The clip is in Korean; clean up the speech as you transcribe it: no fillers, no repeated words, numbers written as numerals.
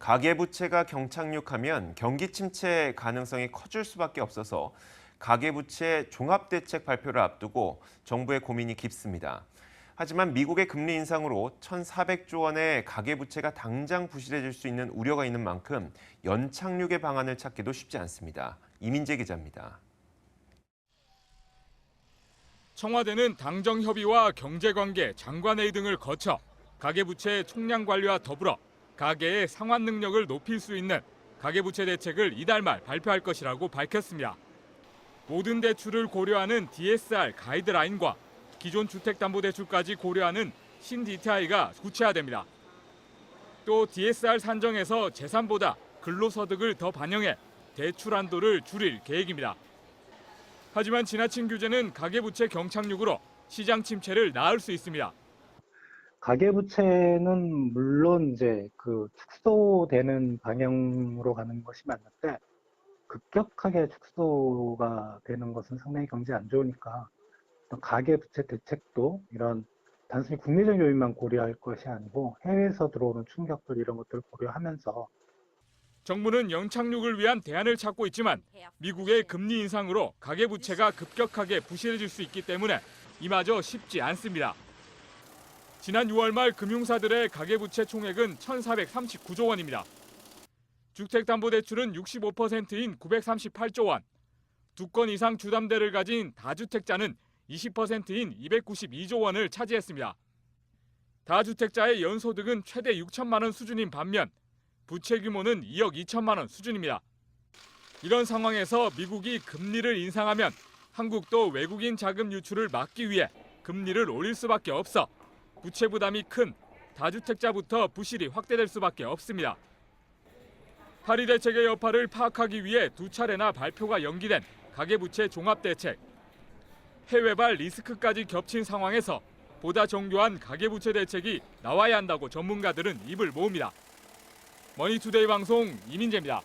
가계부채가 경착륙하면 경기 침체 가능성이 커질 수밖에 없어서 가계부채 종합대책 발표를 앞두고 정부의 고민이 깊습니다. 하지만 미국의 금리 인상으로 1,400조 원의 가계부채가 당장 부실해질 수 있는 우려가 있는 만큼 연착륙의 방안을 찾기도 쉽지 않습니다. 이민재 기자입니다. 청와대는 당정협의와 경제관계, 장관회의 등을 거쳐 가계부채 총량 관리와 더불어 가계의 상환 능력을 높일 수 있는 가계부채 대책을 이달 말 발표할 것이라고 밝혔습니다. 모든 대출을 고려하는 DSR 가이드라인과 기존 주택담보대출까지 고려하는 신DTI가 구체화됩니다. 또 DSR 산정에서 재산보다 근로소득을 더 반영해 대출 한도를 줄일 계획입니다. 하지만 지나친 규제는 가계부채 경착륙으로 시장 침체를 낳을 수 있습니다. 가계부채는 물론 이제 축소되는 방향으로 가는 것이 맞는데 급격하게 축소가 되는 것은 상당히 경제에 안 좋으니까 가계부채 대책도 이런 단순히 국내적 요인만 고려할 것이 아니고 해외에서 들어오는 충격들 이런 것들을 고려하면서 정부는 연착륙을 위한 대안을 찾고 있지만 미국의 금리 인상으로 가계부채가 급격하게 부실해질 수 있기 때문에 이마저 쉽지 않습니다. 지난 6월 말 금융사들의 가계부채 총액은 1,439조 원입니다. 주택담보대출은 65%인 938조 원, 2건 이상 주담대를 가진 다주택자는 20%인 292조 원을 차지했습니다. 다주택자의 연소득은 최대 6천만 원 수준인 반면 부채 규모는 2억 2천만 원 수준입니다. 이런 상황에서 미국이 금리를 인상하면 한국도 외국인 자금 유출을 막기 위해 금리를 올릴 수밖에 없어 부채 부담이 큰 다주택자부터 부실이 확대될 수밖에 없습니다. 파리 대책의 여파를 파악하기 위해 2차례나 발표가 연기된 가계부채 종합대책. 해외발 리스크까지 겹친 상황에서 보다 정교한 가계부채 대책이 나와야 한다고 전문가들은 입을 모읍니다. 머니투데이 방송 이민재입니다.